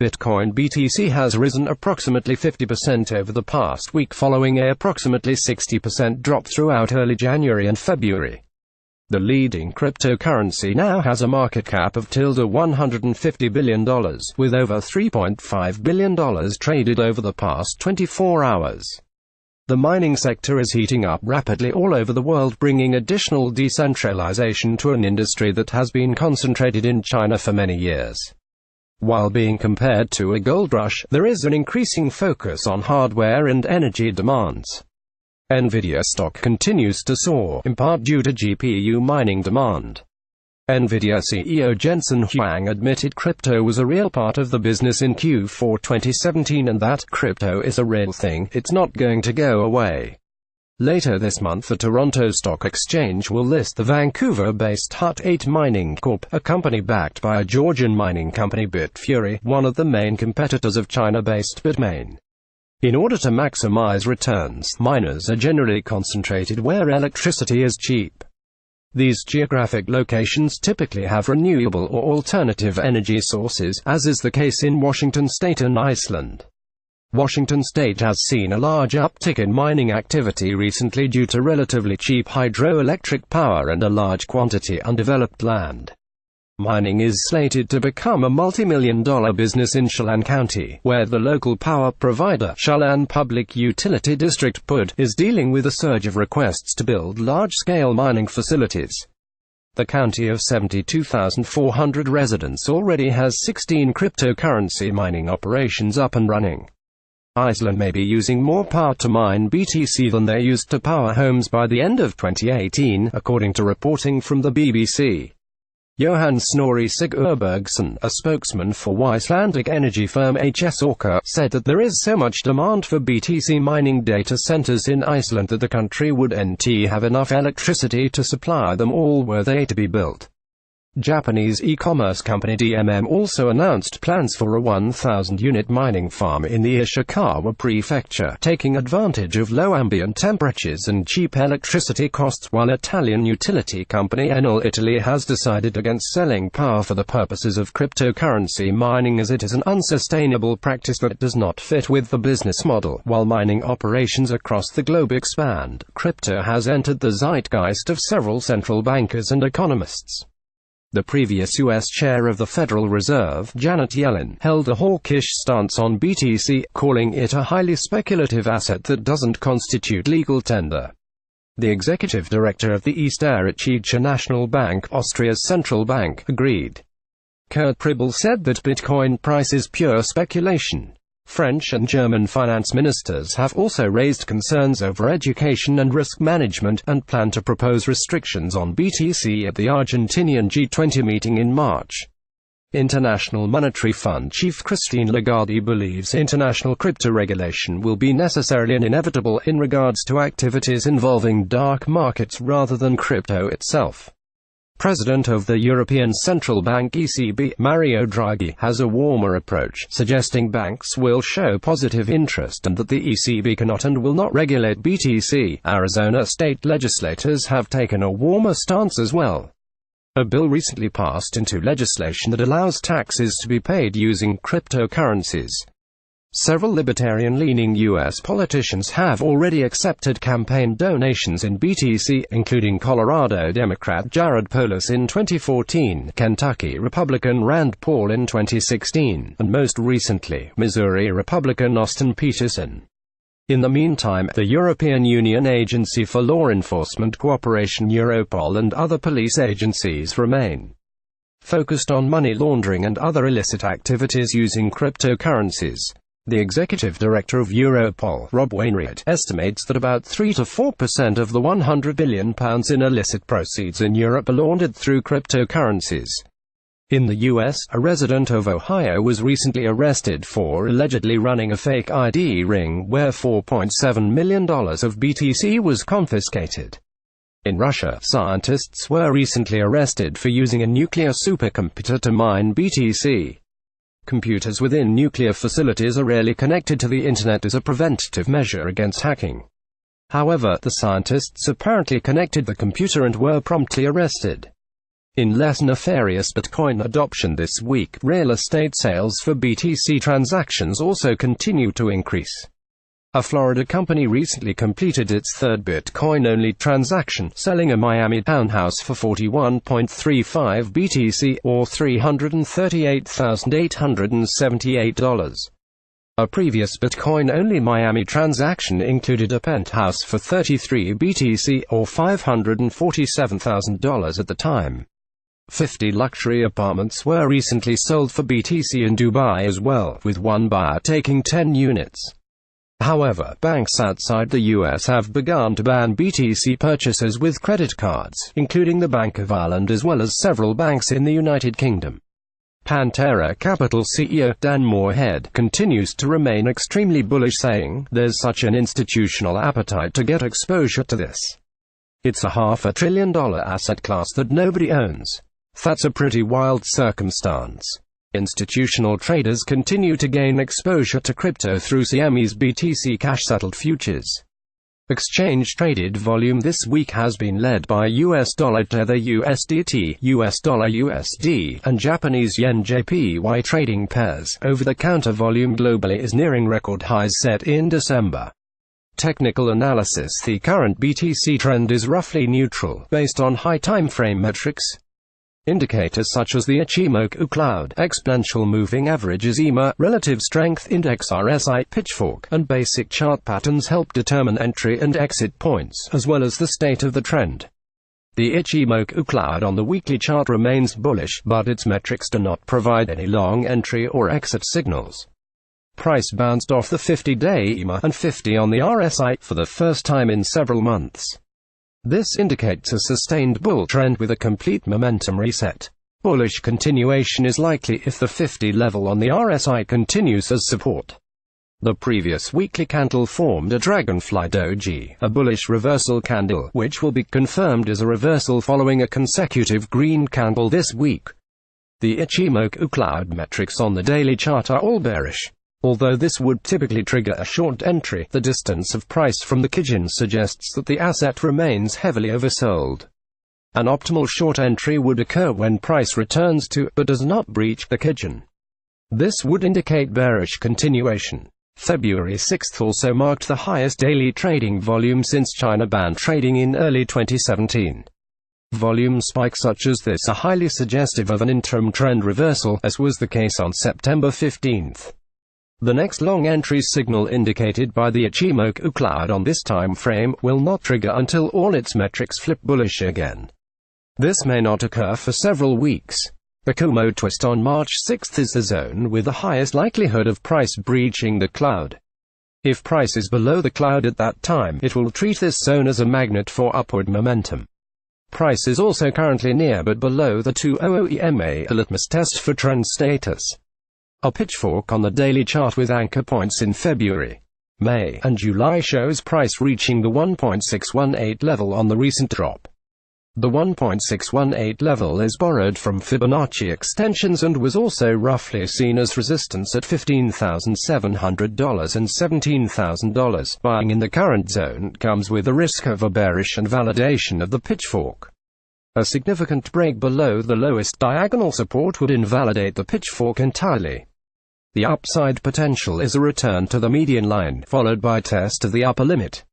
Bitcoin BTC has risen approximately 50% over the past week following a approximately 60% drop throughout early January and February. The leading cryptocurrency now has a market cap of $150 billion, with over $3.5 billion traded over the past 24 hours. The mining sector is heating up rapidly all over the world, bringing additional decentralization to an industry that has been concentrated in China for many years. While being compared to a gold rush, there is an increasing focus on hardware and energy demands. Nvidia stock continues to soar, in part due to GPU mining demand. Nvidia CEO Jensen Huang admitted crypto was a real part of the business in Q4 2017 and that crypto is a real thing, it's not going to go away. Later this month, the Toronto Stock Exchange will list the Vancouver-based Hut Mining Corp, a company backed by a Georgian mining company Bitfury, one of the main competitors of China-based Bitmain. In order to maximize returns, miners are generally concentrated where electricity is cheap. These geographic locations typically have renewable or alternative energy sources, as is the case in Washington state and Iceland. Washington state has seen a large uptick in mining activity recently due to relatively cheap hydroelectric power and a large quantity undeveloped land. Mining is slated to become a multi-million-dollar business in Chelan County, where the local power provider, Chelan Public Utility District (PUD), is dealing with a surge of requests to build large-scale mining facilities. The county of 72,400 residents already has 16 cryptocurrency mining operations up and running. Iceland may be using more power to mine BTC than they used to power homes by the end of 2018, according to reporting from the BBC. Johan Snorri Sigurbergsson, a spokesman for Icelandic energy firm HS Orka, said that there is so much demand for BTC mining data centers in Iceland that the country would have enough electricity to supply them all were they to be built. Japanese e-commerce company DMM also announced plans for a 1,000-unit mining farm in the Ishikawa prefecture, taking advantage of low ambient temperatures and cheap electricity costs, while Italian utility company Enel Italy has decided against selling power for the purposes of cryptocurrency mining as it is an unsustainable practice that does not fit with the business model. While mining operations across the globe expand, crypto has entered the zeitgeist of several central bankers and economists. The previous U.S. chair of the Federal Reserve, Janet Yellen, held a hawkish stance on BTC, calling it a highly speculative asset that doesn't constitute legal tender. The executive director of the Österreichische National Bank, Austria's central bank, agreed. Kurt Pribble said that Bitcoin price is pure speculation. French and German finance ministers have also raised concerns over education and risk management, and plan to propose restrictions on BTC at the Argentinian G20 meeting in March. International Monetary Fund chief Christine Lagarde believes international crypto regulation will be necessary and inevitable in regards to activities involving dark markets rather than crypto itself. President of the European Central Bank (ECB), Mario Draghi, has a warmer approach, suggesting banks will show positive interest and that the ECB cannot and will not regulate BTC. Arizona state legislators have taken a warmer stance as well. A bill recently passed into legislation that allows taxes to be paid using cryptocurrencies. Several libertarian-leaning U.S. politicians have already accepted campaign donations in BTC, including Colorado Democrat Jared Polis in 2014, Kentucky Republican Rand Paul in 2016, and most recently, Missouri Republican Austin Peterson. In the meantime, the European Union Agency for Law Enforcement Cooperation Europol and other police agencies remain focused on money laundering and other illicit activities using cryptocurrencies. The executive director of Europol, Rob Wainwright, estimates that about 3 to 4% of the £100 billion in illicit proceeds in Europe are laundered through cryptocurrencies. In the U.S., a resident of Ohio was recently arrested for allegedly running a fake ID ring where $4.7 million of BTC was confiscated. In Russia, scientists were recently arrested for using a nuclear supercomputer to mine BTC. Computers within nuclear facilities are rarely connected to the internet as a preventative measure against hacking. However, the scientists apparently connected the computer and were promptly arrested. In less nefarious Bitcoin adoption this week, real estate sales for BTC transactions also continue to increase. A Florida company recently completed its third Bitcoin-only transaction, selling a Miami townhouse for $41.35 BTC, or $338,878. A previous Bitcoin-only Miami transaction included a penthouse for 33 BTC, or $547,000 at the time. 50 luxury apartments were recently sold for BTC in Dubai as well, with one buyer taking 10 units. However, banks outside the US have begun to ban BTC purchases with credit cards, including the Bank of Ireland as well as several banks in the United Kingdom. Pantera Capital CEO Dan Moorhead continues to remain extremely bullish, saying, "There's such an institutional appetite to get exposure to this. It's a $500 billion asset class that nobody owns. That's a pretty wild circumstance." Institutional traders continue to gain exposure to crypto through CME's BTC cash-settled futures. Exchange-traded volume this week has been led by US dollar Tether USDT, US dollar USD, and Japanese yen JPY trading pairs. Over-the-counter volume globally is nearing record highs set in December. Technical analysis: the current BTC trend is roughly neutral, based on high time-frame metrics. Indicators such as the Ichimoku Cloud, Exponential Moving Averages EMA, Relative Strength Index RSI, Pitchfork, and basic chart patterns help determine entry and exit points, as well as the state of the trend. The Ichimoku Cloud on the weekly chart remains bullish, but its metrics do not provide any long entry or exit signals. Price bounced off the 50-day EMA and 50 on the RSI for the first time in several months. This indicates a sustained bull trend with a complete momentum reset. Bullish continuation is likely if the 50 level on the RSI continues as support. The previous weekly candle formed a dragonfly doji, a bullish reversal candle, which will be confirmed as a reversal following a consecutive green candle this week. The Ichimoku Cloud metrics on the daily chart are all bearish. Although this would typically trigger a short entry, the distance of price from the Kijun suggests that the asset remains heavily oversold. An optimal short entry would occur when price returns to, but does not breach, the Kijun. This would indicate bearish continuation. February 6 also marked the highest daily trading volume since China banned trading in early 2017. Volume spikes such as this are highly suggestive of an interim trend reversal, as was the case on September 15. The next long entry signal indicated by the Ichimoku Cloud on this time frame will not trigger until all its metrics flip bullish again. This may not occur for several weeks. The Kumo twist on March 6 is the zone with the highest likelihood of price breaching the cloud. If price is below the cloud at that time, it will treat this zone as a magnet for upward momentum. Price is also currently near but below the 200 EMA, a litmus test for trend status. A pitchfork on the daily chart with anchor points in February, May, and July shows price reaching the 1.618 level on the recent drop. The 1.618 level is borrowed from Fibonacci extensions and was also roughly seen as resistance at $15,700 and $17,000. Buying in the current zone comes with the risk of a bearish invalidation of the pitchfork. A significant break below the lowest diagonal support would invalidate the pitchfork entirely. The upside potential is a return to the median line, followed by test of the upper limit.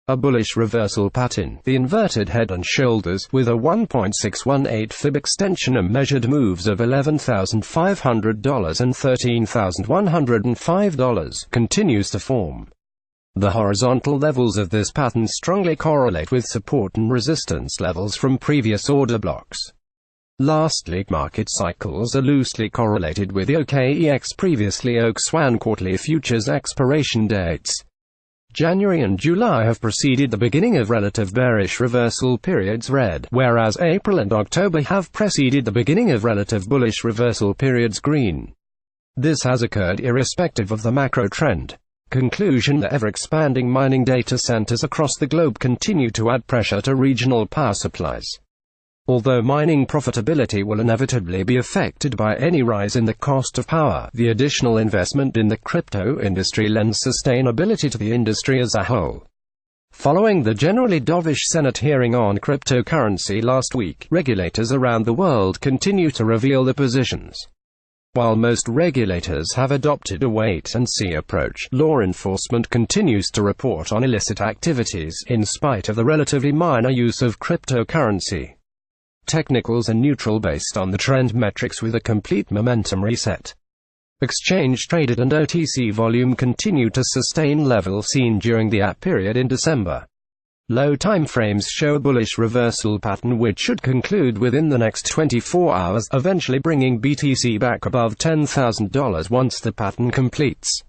A bullish reversal pattern, the inverted head and shoulders, with a 1.618 fib extension and measured moves of $11,500 and $13,105, continues to form. The horizontal levels of this pattern strongly correlate with support and resistance levels from previous order blocks. Lastly, market cycles are loosely correlated with the OKEX previously OKSWAN quarterly futures expiration dates. January and July have preceded the beginning of relative bearish reversal periods red, whereas April and October have preceded the beginning of relative bullish reversal periods green. This has occurred irrespective of the macro trend. Conclusion: the ever-expanding mining data centers across the globe continue to add pressure to regional power supplies. Although mining profitability will inevitably be affected by any rise in the cost of power, the additional investment in the crypto industry lends sustainability to the industry as a whole. Following the generally dovish Senate hearing on cryptocurrency last week, regulators around the world continue to reveal their positions. While most regulators have adopted a wait-and-see approach, law enforcement continues to report on illicit activities, in spite of the relatively minor use of cryptocurrency. Technicals are neutral based on the trend metrics with a complete momentum reset. Exchange-traded and OTC volume continue to sustain levels seen during the app period in December. Low timeframes show a bullish reversal pattern which should conclude within the next 24 hours, eventually bringing BTC back above $10,000 once the pattern completes.